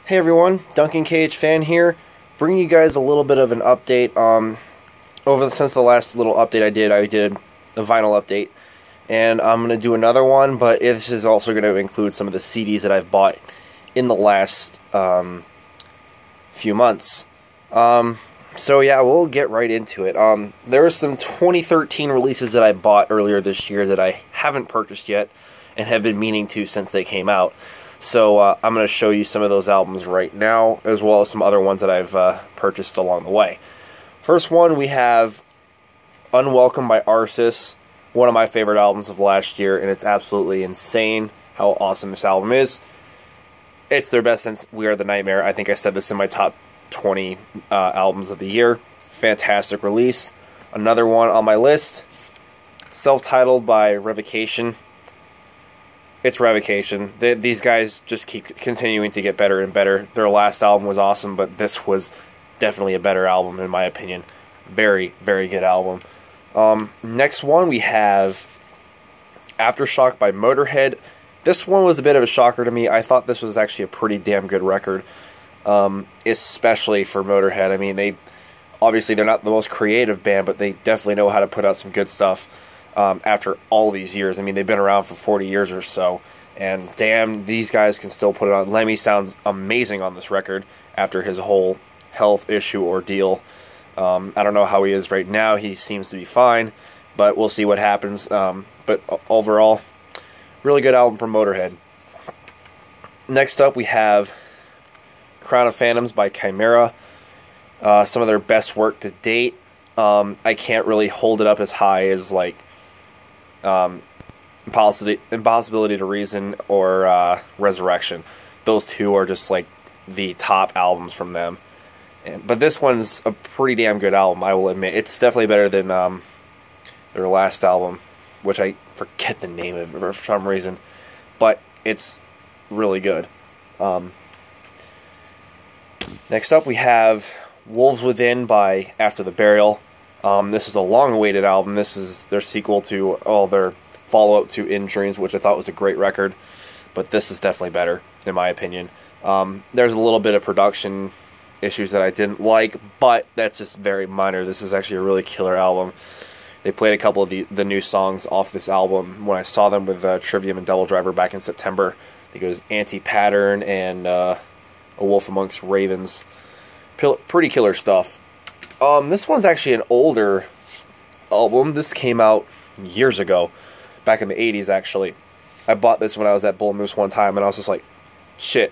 Hey everyone, Duncan KH Fan here, bringing you guys a little bit of an update. Since the last little update I did a vinyl update, and I'm going to do another one, but this is also going to include some of the CDs that I've bought in the last few months. So yeah, we'll get right into it. There were some 2013 releases that I bought earlier this year that I haven't purchased yet, and have been meaning to since they came out. So I'm going to show you some of those albums right now, as well as some other ones that I've purchased along the way. First one, we have Unwelcome by Arsis, one of my favorite albums of last year, and it's absolutely insane how awesome this album is. It's their best since We Are the Nightmare. I think I said this in my top 20 albums of the year. Fantastic release. Another one on my list, Self-Titled by Revocation. It's Revocation. These guys just keep continuing to get better and better. Their last album was awesome, but this was definitely a better album in my opinion. Very, very good album. Next one we have Aftershock by Motorhead. This one was a bit of a shocker to me. I thought this was actually a pretty damn good record, especially for Motorhead. I mean, obviously they're not the most creative band, but they definitely know how to put out some good stuff. After all these years. I mean, they've been around for 40 years or so, and damn, these guys can still put it on. Lemmy sounds amazing on this record after his whole health issue ordeal. I don't know how he is right now. He seems to be fine, but we'll see what happens. But overall, really good album from Motorhead. Next up, we have Crown of Phantoms by Chimaira. Some of their best work to date. I can't really hold it up as high as like Impossibility to Reason or Resurrection. Those two are just like the top albums from them. But this one's a pretty damn good album, I will admit. It's definitely better than their last album, which I forget the name of it for some reason. But it's really good. Next up we have Wolves Within by After the Burial. This is a long-awaited album. This is their sequel to, their follow-up to In Dreams, which I thought was a great record. But this is definitely better, in my opinion. There's a little bit of production issues that I didn't like, but that's just very minor. This is actually a really killer album. They played a couple of the new songs off this album when I saw them with Trivium and Devil Driver back in September. I think it was Anti-Pattern and A Wolf Amongst Ravens. Pretty killer stuff. This one's actually an older album. This came out years ago, back in the 80s actually. I bought this when I was at Bull Moose one time, and I was just like, shit,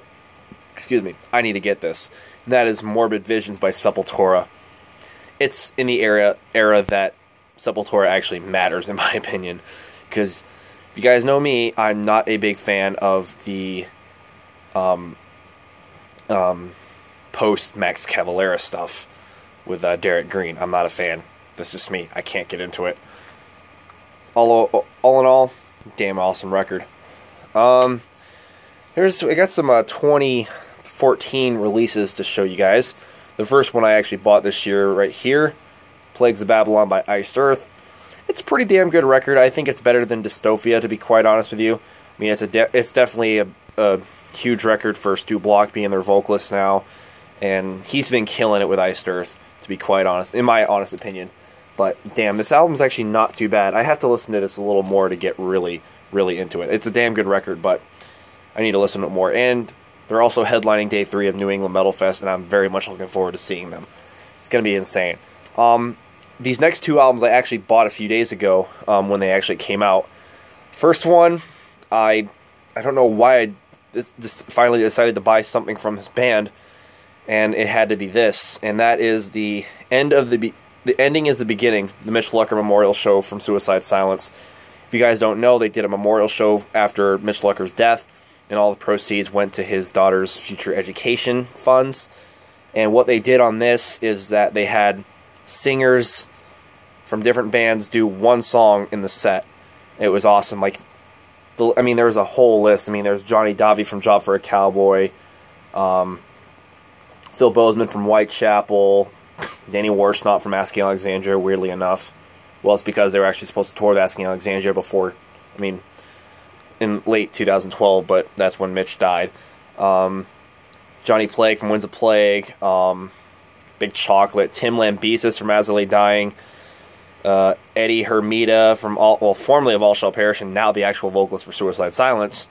excuse me, I need to get this. And that is Morbid Visions by Sepultura. It's in the era that Sepultura actually matters, in my opinion. Because, if you guys know me, I'm not a big fan of the post-Max Cavalera stuff with Derek Green. I'm not a fan. That's just me. I can't get into it. All in all, damn awesome record. I got some 2014 releases to show you guys. The first one I actually bought this year right here, Plagues of Babylon by Iced Earth. It's a pretty damn good record. I think it's better than Dystopia, to be quite honest with you. I mean, it's definitely a huge record for Stu Block being their vocalist now, and he's been killing it with Iced Earth, to be quite honest, in my honest opinion. But damn, this album's actually not too bad. I have to listen to this a little more to get really, really into it. It's a damn good record, but I need to listen to it more. And they're also headlining Day 3 of New England Metal Fest, and I'm very much looking forward to seeing them. It's going to be insane. These next two albums I actually bought a few days ago when they actually came out. First one, I don't know why I finally decided to buy something from this band, and it had to be this, and that is the ending is the beginning, the Mitch Lucker Memorial Show from Suicide Silence. If you guys don't know, they did a memorial show after Mitch Lucker's death, and all the proceeds went to his daughter's future education funds. And what they did on this is that they had singers from different bands do one song in the set. It was awesome. Like, there was a whole list. I mean, there's Johnny Davi from Job for a Cowboy, Phil Bozeman from Whitechapel, Danny Warsnott from Asking Alexandria, weirdly enough. Well, it's because they were actually supposed to tour with Asking Alexandria before, in late 2012, but that's when Mitch died. Johnny Plague from Winds of Plague, Big Chocolate, Tim Lambesis from As I Lay Dying, Eddie Hermida from formerly of All Shall Perish, and now the actual vocalist for Suicide Silence,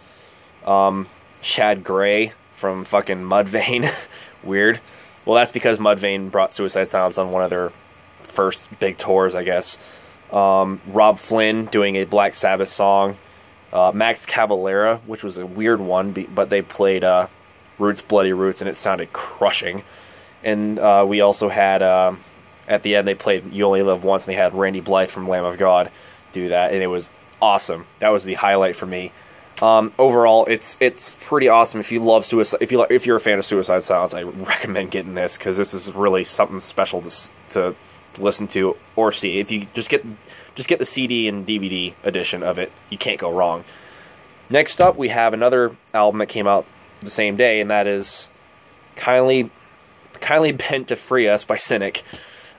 Chad Gray from fucking Mudvayne. Weird. Well, that's because Mudvayne brought Suicide Silence on one of their first big tours, I guess. Rob Flynn doing a Black Sabbath song. Max Cavalera, which was a weird one, but they played Roots, Bloody Roots, and it sounded crushing. And we also had, at the end, they played You Only Live Once, and they had Randy Blythe from Lamb of God do that, and it was awesome. That was the highlight for me. Overall, it's pretty awesome. If you love Suicide, if you're a fan of Suicide Silence, I recommend getting this, because this is really something special to listen to or see. If you just get the CD and DVD edition of it, you can't go wrong. Next up, we have another album that came out the same day, and that is Kindly Bent to Free Us by Cynic.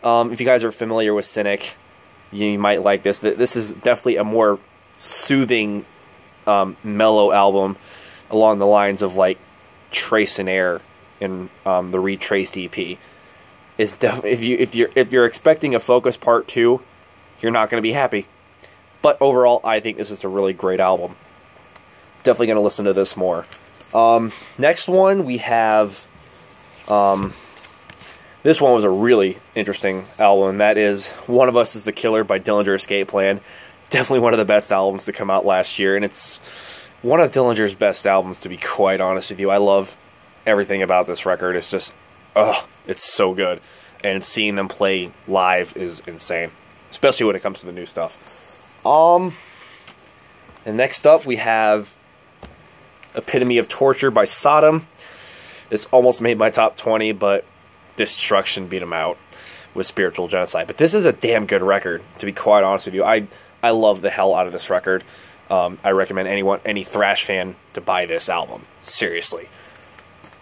If you guys are familiar with Cynic, you might like this. This is definitely a more soothing, mellow album along the lines of like Trace and Air in the Retraced EP. It's if you're expecting a Focus Part 2, you're not going to be happy. But overall, I think this is a really great album. Definitely going to listen to this more. Next one, we have... this one was a really interesting album, and that is One of Us is the Killer by Dillinger Escape Plan. Definitely one of the best albums to come out last year, and it's one of Dillinger's best albums, to be quite honest with you. I love everything about this record. It's just, it's so good. And seeing them play live is insane, especially when it comes to the new stuff. And next up, we have Epitome of Torture by Sodom. This almost made my top 20, but Destruction beat them out with Spiritual Genocide. But this is a damn good record, to be quite honest with you. I love the hell out of this record. I recommend any thrash fan to buy this album. Seriously.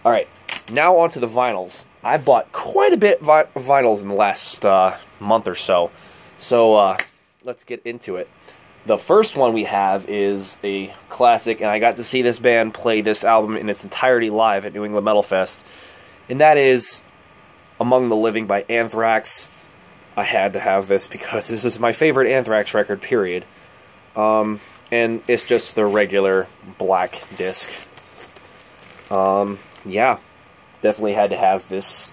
Alright, now on to the vinyls. I bought quite a bit of vinyls in the last month or so. So, let's get into it. The first one we have is a classic, and I got to see this band play this album in its entirety live at New England Metal Fest. And that is Among the Living by Anthrax. I had to have this because this is my favorite Anthrax record, period. And it's just the regular black disc. Yeah, definitely had to have this.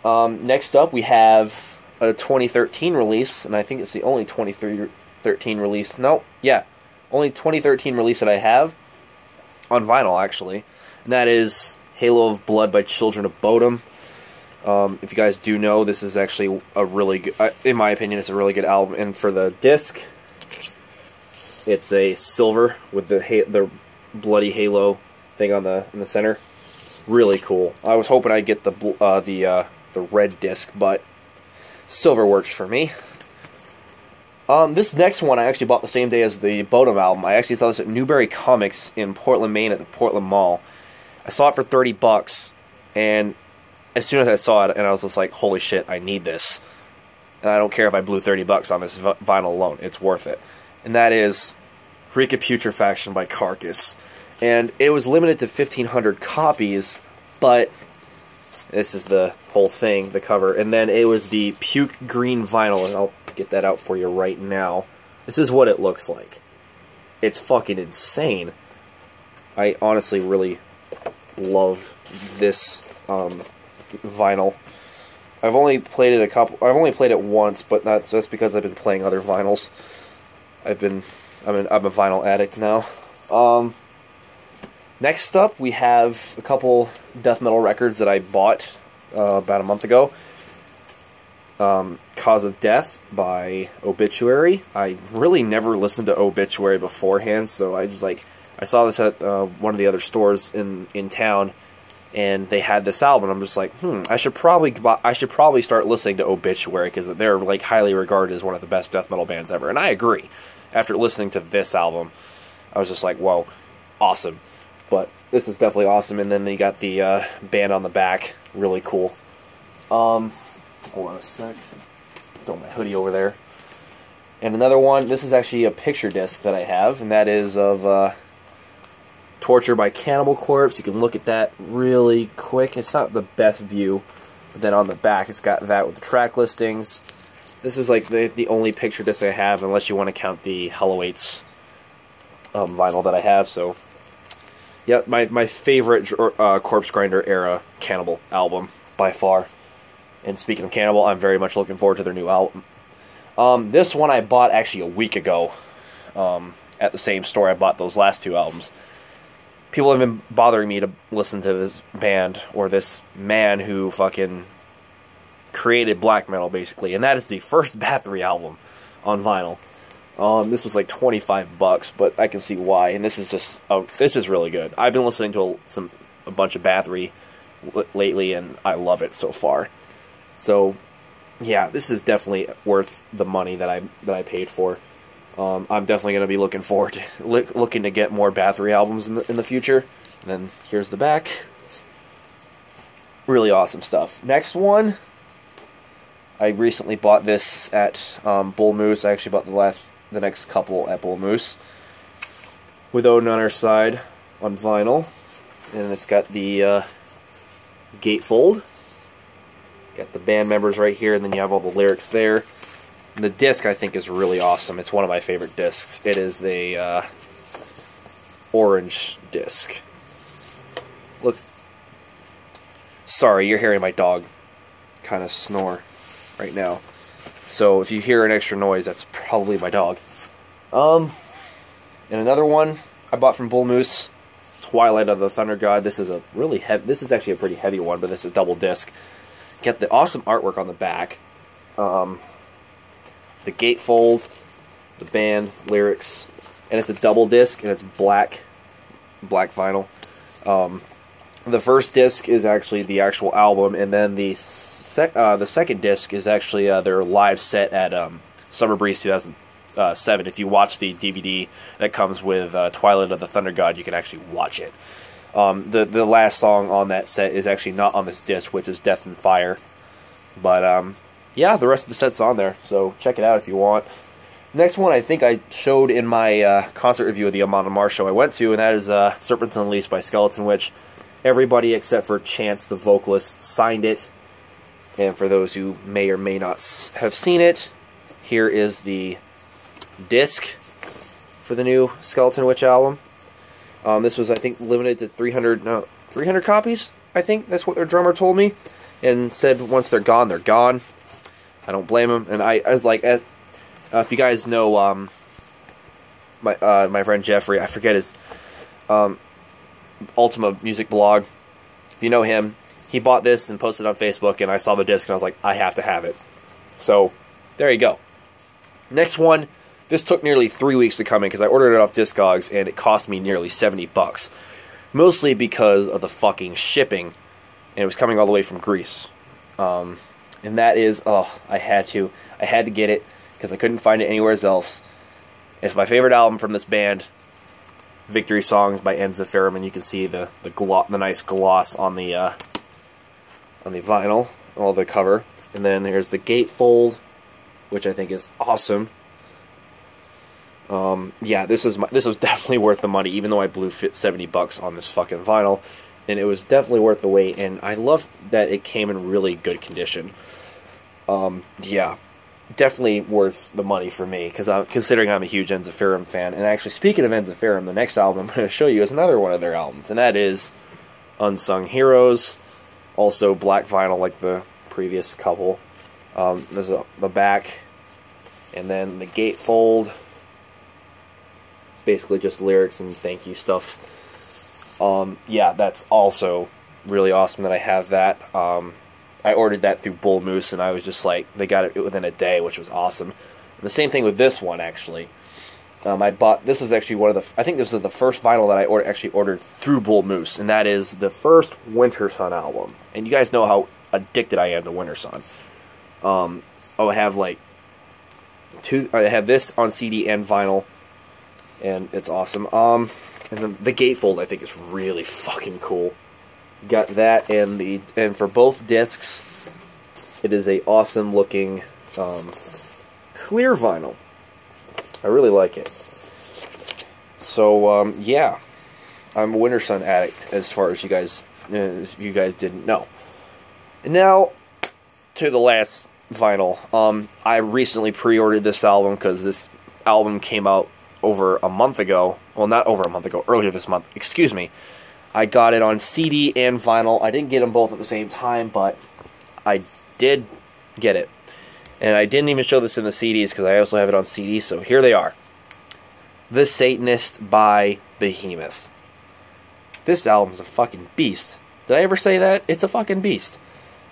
Next up, we have a 2013 release, and I think it's the only 2013 release. No, yeah, only 2013 release that I have on vinyl, actually. And that is Halo of Blood by Children of Bodom. If you guys do know, this is actually a really good, in my opinion, it's a really good album. And for the disc, it's a silver with the bloody halo thing on in the center. Really cool. I was hoping I'd get the red disc, but silver works for me. This next one I actually bought the same day as the Bodom album. I actually saw this at Newbury Comics in Portland, Maine at the Portland Mall. I saw it for $30, and as soon as I saw it, and I was just like, holy shit, I need this. And I don't care if I blew $30 on this vinyl alone. It's worth it. And that is Reek of Putrefaction by Carcass. And it was limited to 1,500 copies, but this is the whole thing, the cover. And then it was the puke green vinyl, and I'll get that out for you right now. This is what it looks like. It's fucking insane. I honestly really love this vinyl. I've only played it once, but that's just because I've been playing other vinyls. I'm a vinyl addict now. Next up, we have a couple death metal records that I bought about a month ago. Cause of Death by Obituary. I really never listened to Obituary beforehand, so I saw this at one of the other stores in town, and they had this album. I'm just like, I should probably start listening to Obituary, because they're like highly regarded as one of the best death metal bands ever, and I agree. After listening to this album, I was just like, whoa, awesome. But this is definitely awesome, and then they got the band on the back, really cool. Hold on a sec. Throw my hoodie over there. And another one, this is actually a picture disc that I have, and that is of Torture by Cannibal Corpse. You can look at that really quick. It's not the best view, but then on the back it's got that with the track listings. This is like the only picture disc I have, unless you want to count the Hellowaits vinyl that I have. So, yeah, my favorite Corpse Grinder era Cannibal album by far. And speaking of Cannibal, I'm very much looking forward to their new album. This one I bought actually a week ago at the same store I bought those last two albums. People have been bothering me to listen to this band, or this man who fucking created black metal, basically, and that is the first Bathory album on vinyl. This was like $25, but I can see why, and this is just, this is really good. I've been listening to a bunch of Bathory lately, and I love it so far. So, yeah, this is definitely worth the money that I paid for. I'm definitely going to be looking forward to looking to get more Bathory albums in the future. And then here's the back. Really awesome stuff. Next one, I recently bought this at Bull Moose. I actually bought the next couple at Bull Moose with Odin on our side on vinyl, and it's got the gatefold. Got the band members right here, and then you have all the lyrics there. And the disc, I think, is really awesome. It's one of my favorite discs. It is the orange disc. Looks. Sorry, you're hearing my dog kind of snore right now. So if you hear an extra noise, that's probably my dog. And another one I bought from Bull Moose, Twilight of the Thunder God. This is a really heavy. This is actually a pretty heavy one, but this is a double disc. Get the awesome artwork on the back. The gatefold, the band, lyrics, and it's a double disc, and it's black vinyl. The first disc is actually the actual album, and then the second disc is actually their live set at Summer Breeze 2007. If you watch the DVD that comes with Twilight of the Thunder God, you can actually watch it. The last song on that set is actually not on this disc, which is Death and Fire. But, yeah, the rest of the set's on there, so check it out if you want. Next one I think I showed in my concert review of the Amon Amarth show I went to, and that is Serpents Unleashed by Skeleton Witch. Everybody except for Chance, the vocalist, signed it. And for those who may or may not have seen it, here is the disc for the new Skeleton Witch album. This was, I think, limited to 300 copies, I think. That's what their drummer told me. And said once they're gone, they're gone. I don't blame him. And I was like, if you guys know my friend Jeffrey, I forget his Ultima Music blog. If you know him, he bought this and posted it on Facebook, and I saw the disc, and I was like, I have to have it. So, there you go. Next one, this took nearly 3 weeks to come in, because I ordered it off Discogs, and it cost me nearly $70. Mostly because of the fucking shipping, and it was coming all the way from Greece. And that is, I had to get it, because I couldn't find it anywhere else. It's my favorite album from this band, Victory Songs by Ensiferum, and you can see the nice gloss on the vinyl, or the cover. And then there's the gatefold, which I think is awesome. Yeah, this was definitely worth the money, even though I blew $70 on this fucking vinyl, and it was definitely worth the wait. And I love that it came in really good condition. Yeah, definitely worth the money for me, because considering I'm a huge Ensiferum fan. And actually, speaking of Ensiferum, the next album I'm going to show you is another one of their albums, and that is Unsung Heroes. Also black vinyl like the previous couple. There's the back, and then the gatefold. It's basically just lyrics and thank you stuff. Yeah, that's also really awesome that I have that. I ordered that through Bull Moose, and I was just like, they got it within a day, which was awesome. And the same thing with this one, actually. This is actually I think this is the first vinyl that I actually ordered through Bull Moose, and that is the first Winter Sun album. And you guys know how addicted I am to Winter Sun. I have like I have this on CD and vinyl, and it's awesome. And then the gatefold I think is really fucking cool. Got that, and for both discs, it is a awesome looking clear vinyl. I really like it. So yeah, I'm a Winter Sun addict, as far as you guys didn't know. And now to the last vinyl. I recently pre-ordered this album because this album came out over a month ago. Well, not over a month ago, earlier this month. Excuse me. I got it on CD and vinyl. I didn't get them both at the same time, but I did get it. And I didn't even show this in the CDs because I also have it on CD, so here they are. The Satanist by Behemoth. This album's a fucking beast. Did I ever say that? It's a fucking beast.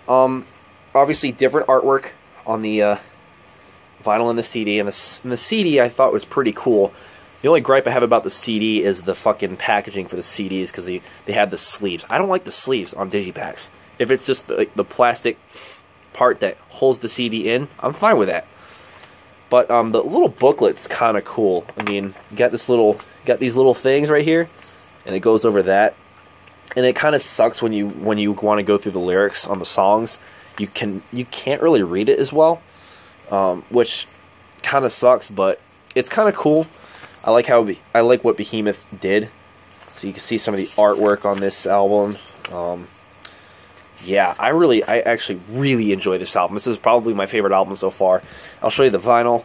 Obviously different artwork on the vinyl and the CD, and the CD I thought was pretty cool. The only gripe I have about the CD is the fucking packaging for the CDs, because they have the sleeves. I don't like the sleeves on digipacks. If it's just the plastic part that holds the CD in, I'm fine with that. But the little booklet's kind of cool. I mean, you got these little things right here, and it goes over that. And it kind of sucks when you want to go through the lyrics on the songs. You can't really read it as well, which kind of sucks. But it's kind of cool. I like what Behemoth did. So you can see some of the artwork on this album. Yeah, I actually really enjoy this album. This is probably my favorite album so far. I'll show you the vinyl,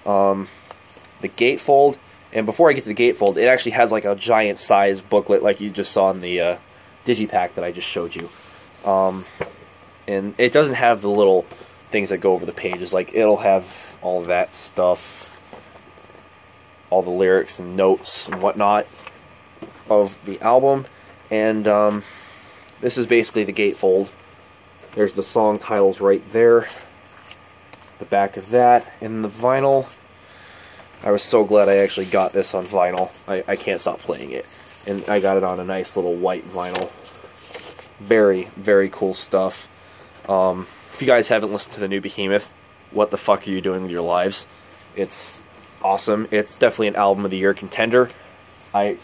the gatefold, and before I get to the gatefold, it actually has like a giant size booklet like you just saw in the digipack that I just showed you. And it doesn't have the little things that go over the pages. Like, it'll have all of that stuff, all the lyrics and notes and whatnot of the album. And this is basically the gatefold. There's the song titles right there, the back of that, and the vinyl. I was so glad I actually got this on vinyl. I can't stop playing it. And I got it on a nice little white vinyl. Very, very cool stuff. If you guys haven't listened to the new Behemoth, what the fuck are you doing with your lives? It's awesome. It's definitely an album of the year contender. I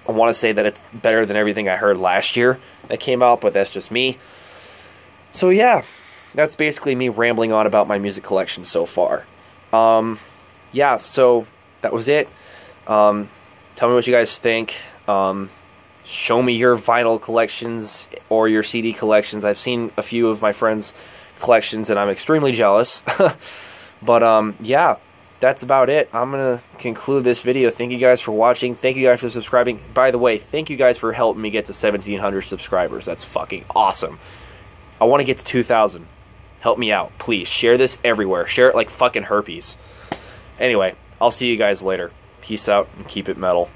want to say that it's better than everything I heard last year that came out, but that's just me. So yeah, that's basically me rambling on about my music collection so far. Yeah, so that was it. Tell me what you guys think. Show me your vinyl collections or your CD collections. I've seen a few of my friends' collections and I'm extremely jealous. But yeah, that's about it. I'm going to conclude this video. Thank you guys for watching. Thank you guys for subscribing. By the way, thank you guys for helping me get to 1,700 subscribers. That's fucking awesome. I want to get to 2,000. Help me out, please. Share this everywhere. Share it like fucking herpes. Anyway, I'll see you guys later. Peace out and keep it metal.